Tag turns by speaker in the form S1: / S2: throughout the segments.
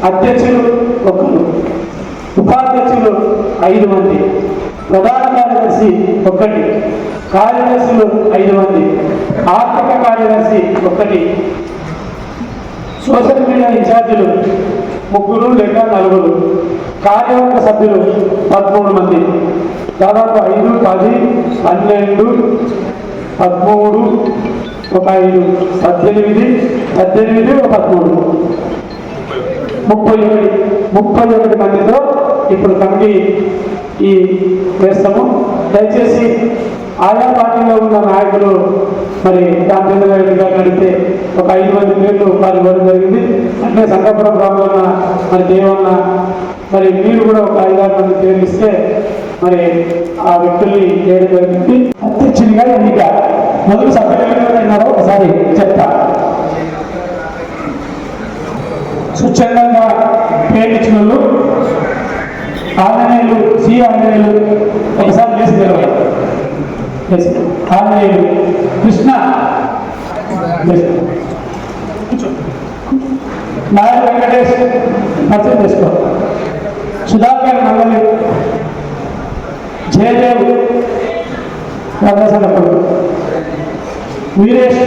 S1: అధ్యక్షులు ఒకరు, ఉపాధ్యక్షులు 5 మంది, ప్రధాన కార్యదర్శి 1, కార్యదర్శులు 5 మంది, ఆర్థిక కార్యదర్శి 1, సోషల్ మీడియా ఇన్ఛార్జీలు 3 లేక 4, కార్యవర్గ సభ్యులు 13 మంది. దాదాపు 5, 10, 12, 13, ఒక 5, 18, 18, ఒక 13, 31 మందితో ఇప్పుడు కమిటీ వేస్తాము. దయచేసి ఆయా పార్టీలో ఉన్న నాయకులు మరి రామచంద్ర రెడ్డి గారిని అడిగితే ఒక 5 మంది పేర్లు వారు ఇవ్వడం జరిగింది. అంటే సంగపురం గ్రామంలో మరి దేవన్న మరి మీరు కూడా ఒక 5-6 మంది పేర్లు ఇస్తే మరి ఆ వ్యక్తుల్ని చేయడం జరిగింది. అధ్యక్షునిగా ఎన్నిక మొదలు సభ్యులు ఎవరైనారో ఒకసారి చెప్తా. స్వచ్ఛందంగా పేర్లిచ్చిన వాళ్ళు ఆంజనేయులు, సి ఆంజనేయులు ఒకసారి వేసి తెలవాలి. ఆంజనేయులు, కృష్ణ, నాయక వెంకటేష్ పరిచయం చేసుకో, సుధాకర్ మండలి, జయదేవ్ రంగసంగపుడు, వీరేష్,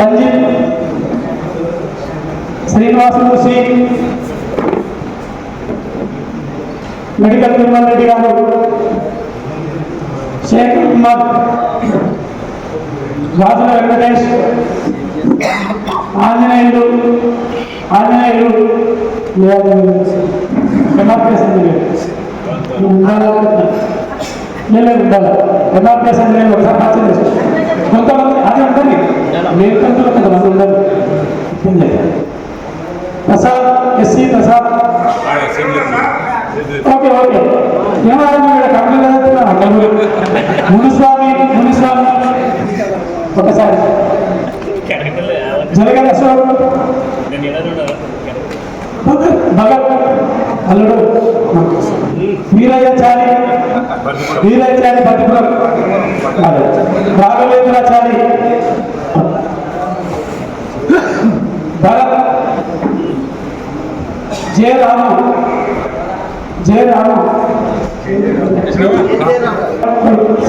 S1: రంజిత్, శ్రీనివాసులు సి, మెడికల్ తిరుమల రెడ్డి గారు, శేఖర్ కుమార్, రాజుల వెంకటేష్, ఆంజనేయులు ఎంఆర్పిఎస్ ఒకసారి పరిచయం చేసుకో. కొంతమంది అదే ఉంటుంది, మేము కొంతమంది ఉండదు. ప్రసాద్, ఎస్సీ ప్రసాద్, ఓకే మునుస్వామి ఒకసారి జరగల భగత్ అల్లుడు, వీరయ్యాచారి బతిపురం, రాఘవేంద్రాచారి, భరత్, జయరాము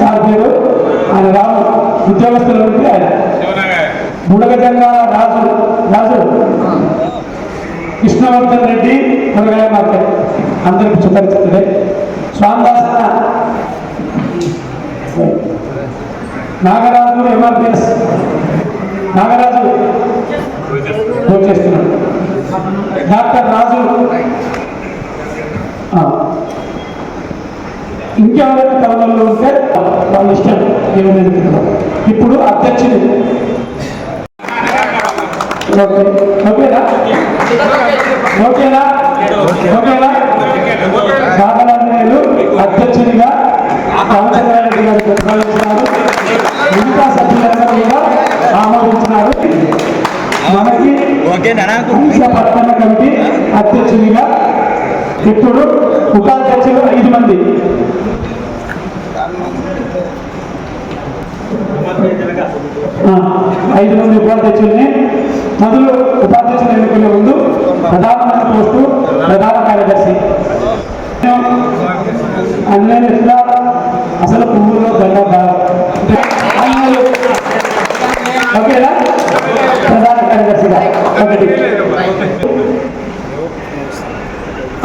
S1: సార్ పేరు, ఆయన రాము ఉద్యోగస్తుల నుండి ఆయన, బుడగజంగా రాజు, కృష్ణవర్ధన్ రెడ్డి కూరగాయ మార్కెట్ అందరికి సుపరిచితుడే, స్వామిదాసన, నాగరాజు ఎంఆర్పిఎస్, నాగరాజు చేస్తున్నాడు, డాక్టర్ రాజు, ఇంకెవరైనా తరగతుల్లో ఉంటే వాళ్ళ ఇష్టం ఏమైనా. ఇప్పుడు అధ్యక్షుడు ఓకేనా సాగరాజు అధ్యక్షునిగా రామచంద్రారెడ్డి గారు ప్రతిపాదించినారు. మిగతా సభ్యులందరూ కూడా ఆమోదించినారు. మనకి పట్టణ కమిటీ అధ్యక్షునిగా ఇప్పుడు ఉపాధ్యక్షులు 5 మంది. ఐదు మంది ఉపాధ్యక్షుల్ని మొదలు ఉపాధ్యక్షులు ఎన్నుకునే ముందు ప్రధానమంత్రి పోస్టు ప్రధాన కార్యదర్శి అన్నీ ఎట్లా అసలు పువ్వుల్లో దండ ఓకేనా ప్రధాన కార్యదర్శిగా ఒకటి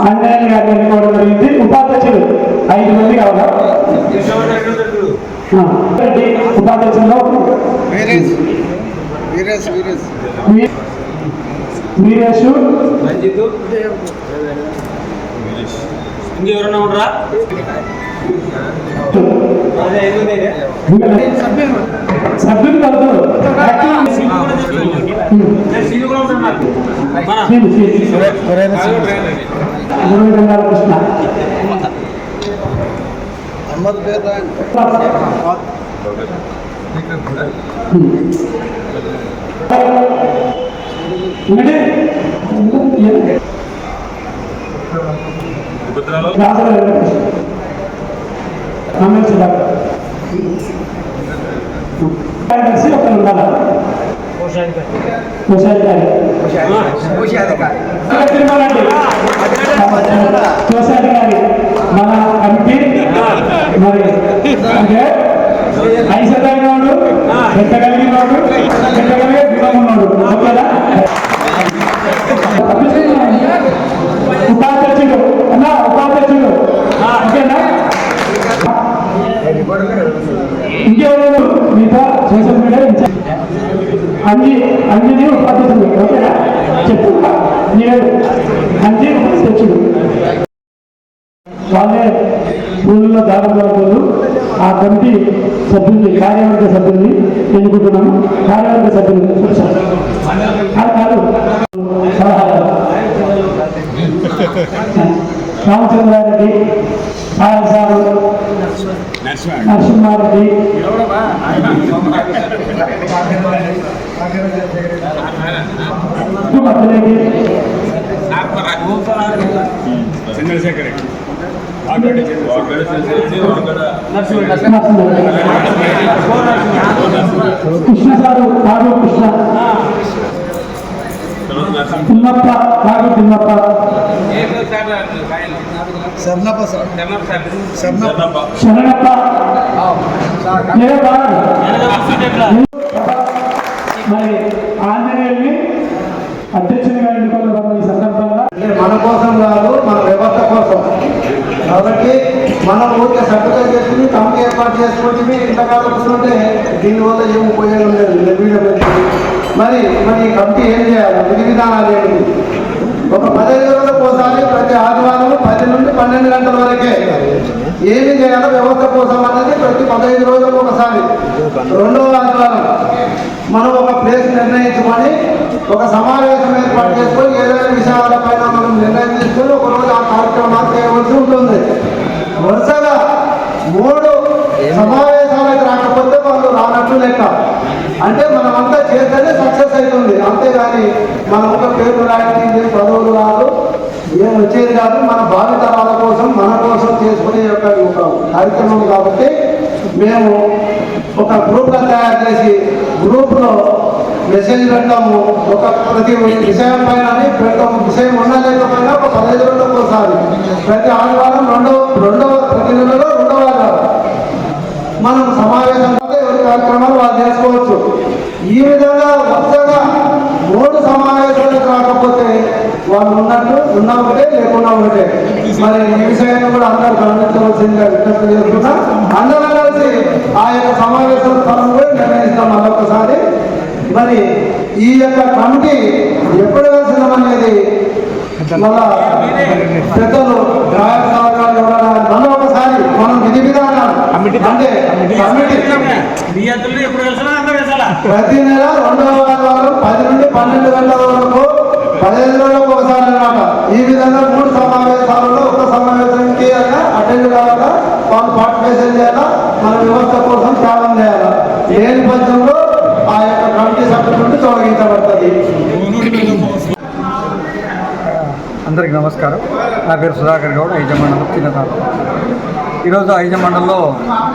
S1: ఆంజనేయులు గారిని ఎన్నుకోవడం జరిగింది. ఉపాధ్యక్షులు 5 మంది కావాలా? ఉపాధ్యక్షుల్లో వీరేషు,
S2: ఇంకెవరన్నా ఉండరా?
S1: సభ్యులు కలుగుతారు. కృష్ణ ఒకరు ఉండాలి. కోశాధికారి మన కమిటీ మరి అంటే ఐసతైనవాడు పెట్టగలిగినవాడు పెట్టగలిగే గుణం ఉన్నాడు. ఓకేనా? ఉపాధ్యక్షుడు అన్నా ఉపాధ్యక్షుడు ఓకేనా? ఇంకెవరు మీతో సోషల్ మీడియా అంజని ఉపాధ్యక్షుడు ఓకేనా? చెప్పు అంజీ ఉపాధ్యక్షుడు వాళ్ళే ఊళ్ళో దాదాపు ఆ కమిటీ సభ్యుల్ని కార్యవర్గ సభ్యుల్ని ఎన్నుకుంటున్నాము. కార్యవర్గ సభ్యులు కాదు సలహాదారు రామచంద్రారెడ్డి, సారు నరసింహారెడ్డి, మద్దరెడ్డి, చంద్రశేఖర్ కృష్ణ సారు కాదు కృష్ణ తిమ్మప్ప కాదు తిమ్మప్ప శరణప్ప మరి ఆంజనేయుల్ని అధ్యక్షునిగా ఎన్నుకోవడం ఈ సందర్భంగా
S2: మన కోసం కాదు, మన వ్యవస్థ కోసం. కాబట్టి మనం ఊరికే సర్టిఫికేట్ చేసుకుని కమిటీ ఏర్పాటు చేసుకుంటే ఇంతకాలం కూర్చుంటే దీనివల్ల ఏం ఉపయోగం లేదు. వీడియో పెట్టి మరి ఈ కమిటీ ఏం చేయాలి, విధి విధానాలు ఏంటి? ఒక 15 రోజులకు ఒకసారి ప్రతి ఆదివారం 10 నుండి 12 గంటల వరకే ఏమి చేయాలో వ్యవస్థ కోసం అనేది ప్రతి 15 రోజులకు ఒకసారి రెండవ ఆదివారం మనం ఒక ప్లేస్ నిర్ణయించుకొని ఒక సమావేశం ఏర్పాటు చేసుకొని ఏదైనా విషయాలపైన మనం నిర్ణయం తీసుకొని ఒక రోజు ఆ కార్యక్రమాలు చేయవలసి ఉంటుంది. వరుసగా 3 సమావేశాలకు రాకపోతే వాళ్ళు రానట్లు లెక్క. అంటే మనమంతా చేస్తేనే సక్సెస్ అవుతుంది. అంతేగాని మనం ఒక పేరు రాయడానికి పదవులు కాదు, ఏం వచ్చేది కాదు. మన భావితరాల కోసం మన కోసం చేసుకునే ఒక కార్యక్రమం. కాబట్టి మేము ఒక గ్రూప్గా తయారు చేసి గ్రూప్లో మెసేజ్ పెడతాము. ఒక ప్రతి విషయం పైన పెడతాము. విషయం ఉన్నా లేకపోయినా ఒక 15 రోజులకు ఒకసారి ప్రతి ఆదివారం ప్రతి నెలలో 2వ ఆదివారం మనం సమావేశం ఎవరి కార్యక్రమాలు వాళ్ళు చేసుకోవచ్చు. ఈ విధంగా వరుసగా 3 సమావేశాలకు రాకపోతే వాళ్ళు ఉన్నా ఒకటే లేకున్నా ఒకటే. మరి ఈ విషయాన్ని కూడా అందరూ గమనించవలసిందిగా విజ్ఞప్తి చేస్తున్నా. అందరూ కలిసి ఆ యొక్క సమావేశం స్థలం కూడా నిర్ణయిస్తాం మరొకసారి. మరి ఈ యొక్క కమిటీ ఎప్పుడు కలిసినామనేది మళ్ళా పెద్దలు ఎవరైనా మళ్ళీ ఒకసారి మనం విధి విధానాలు అంటే ప్రతి నెల 2వ ఆదివారం 10 నుండి 12 గంటల వరకు 15 రోజులకు ఒకసారి అన్నమాట. ఈ విధంగా 3 సమావేశాలలో ఒక సమావేశానికి అయినా అటెండ్ కావాలా, వాళ్ళు పార్టిసిపేషన్ చేయాలా, మన వ్యవస్థ కోసం త్యాగం చేయాలా. లేని పక్షంలో ఆ యొక్క కమిటీ సభ్యుల నుండి తొలగించబడుతుంది.
S3: అందరికీ నమస్కారం. నా పేరు సుధాకర్ గౌడ్, ఐజ మండలం చిన్నతారు. ఈరోజు ఐజ మండలంలో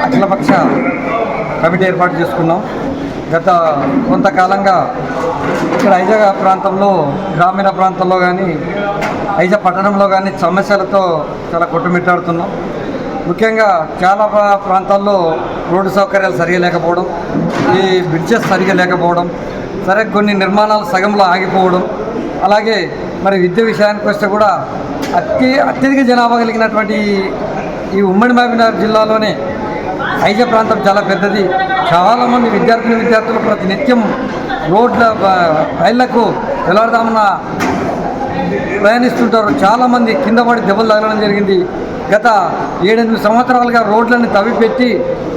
S3: అఖిలపక్ష కమిటీ ఏర్పాటు చేసుకున్నాం. గత కొంతకాలంగా ఇక్కడ ఐజ ప్రాంతంలో, గ్రామీణ ప్రాంతంలో కానీ ఐజ పట్టణంలో కానీ సమస్యలతో చాలా కొట్టుమిట్టాడుతున్నాం. ముఖ్యంగా చాలా ప్రాంతాల్లో రోడ్డు సౌకర్యాలు సరిగా లేకపోవడం, ఈ బ్రిడ్జెస్ సరిగా లేకపోవడం, సరే కొన్ని నిర్మాణాలు సగంలో ఆగిపోవడం, అలాగే మరి విద్య విషయానికి వస్తే కూడా అత్యధిక జనాభా కలిగినటువంటి ఈ ఉమ్మడి మహబూబ్నగర్ జిల్లాలోనే ఐజ ప్రాంతం చాలా పెద్దది. చాలామంది విద్యార్థులు ప్రతినిత్యం రోడ్ల రైళ్లకు వెళ్లాడదామన్న ప్రయాణిస్తుంటారు. చాలామంది కింద పడి దెబ్బలు తగలడం జరిగింది. గత 7-8 సంవత్సరాలుగా రోడ్లను తవ్విపెట్టి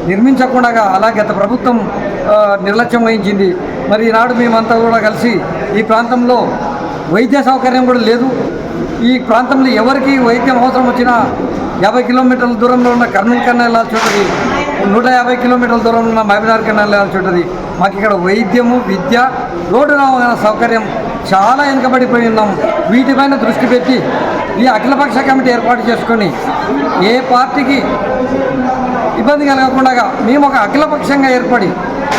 S3: నిర్మించకుండా అలా గత ప్రభుత్వం నిర్లక్ష్యం వహించింది. మరి ఈనాడు మేమంతా కూడా కలిసి ఈ ప్రాంతంలో వైద్య సౌకర్యం కూడా లేదు. ఈ ప్రాంతంలో ఎవరికి వైద్యం అవసరం వచ్చినా 50 కిలోమీటర్ల దూరంలో ఉన్న కర్నూలు కన్నా వెళ్ళాల్సి ఉంటుంది, 150 కిలోమీటర్ల దూరంలో ఉన్న మహబూబ్నగర్ కన్నా వెళ్ళాల్సి ఉంటుంది. మాకు ఇక్కడ వైద్యము, విద్య, రోడ్డు రవాణా సౌకర్యం చాలా వెనుకబడిపోయి ఉన్నాం. వీటిపైన దృష్టి పెట్టి ఈ అఖిలపక్ష కమిటీ ఏర్పాటు చేసుకొని ఏ పార్టీకి ఇబ్బంది కలగకుండా మేము ఒక అఖిలపక్షంగా ఏర్పడి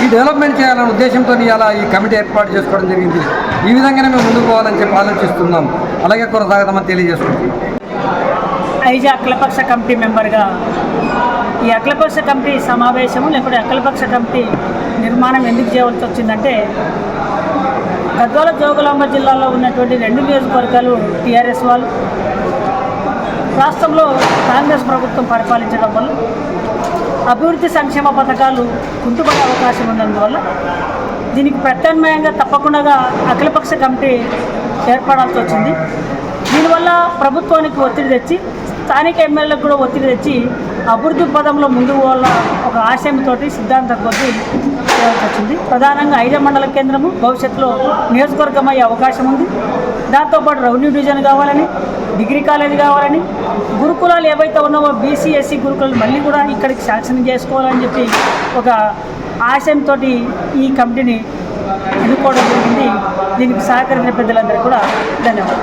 S3: ఈ డెవలప్మెంట్ చేయాలనే ఉద్దేశంతో ఇలా ఈ కమిటీ ఏర్పాటు చేసుకోవడం జరిగింది. ఈ విధంగానే మేము ముందుకు పోవాలని చెప్పి ఆలోచిస్తున్నాం. అలాగే కొనసాగదామని తెలియజేస్తున్నాం.
S4: ఐజా అఖిలపక్ష కమిటీ మెంబర్గా ఈ అఖిలపక్ష కమిటీ సమావేశము లేకపోతే అఖిలపక్ష కమిటీ నిర్మాణం ఎందుకు చేయవలసి వచ్చిందంటే, గద్వాల జోగులాంబ జిల్లాలో ఉన్నటువంటి 2 నియోజకవర్గాలు టీఆర్ఎస్ వాళ్ళు, రాష్ట్రంలో కాంగ్రెస్ ప్రభుత్వం పరిపాలించడం వల్ల అభివృద్ధి సంక్షేమ పథకాలు కుంటుపడే అవకాశం ఉన్నందువల్ల దీనికి ప్రత్యామ్నాయంగా తప్పకుండా అఖిలపక్ష కమిటీ ఏర్పడాల్సి వచ్చింది. దీనివల్ల ప్రభుత్వానికి ఒత్తిడి తెచ్చి, స్థానిక ఎమ్మెల్యేలకు కూడా ఒత్తిడి తెచ్చి అభివృద్ధి పదంలో ముందుకు పోవాల ఒక ఆశయంతో సిద్ధాంతం కొద్దీ చేయాల్సి వచ్చింది. ప్రధానంగా ఐజా మండల కేంద్రము భవిష్యత్తులో నియోజకవర్గం అయ్యే అవకాశం ఉంది. దాంతోపాటు రెవెన్యూ డివిజన్ కావాలని, డిగ్రీ కాలేజ్ కావాలని, గురుకులాలు ఏవైతే ఉన్నావో బీసీ ఎస్సీ గురుకులాలు మళ్ళీ కూడా ఇక్కడికి శాంక్షన్ చేసుకోవాలని చెప్పి ఒక ఆశయంతో ఈ కమిటీని ఎన్నుకోవడం జరిగింది. దీనికి సహకరించిన పెద్దలందరికీ కూడా ధన్యవాదాలు.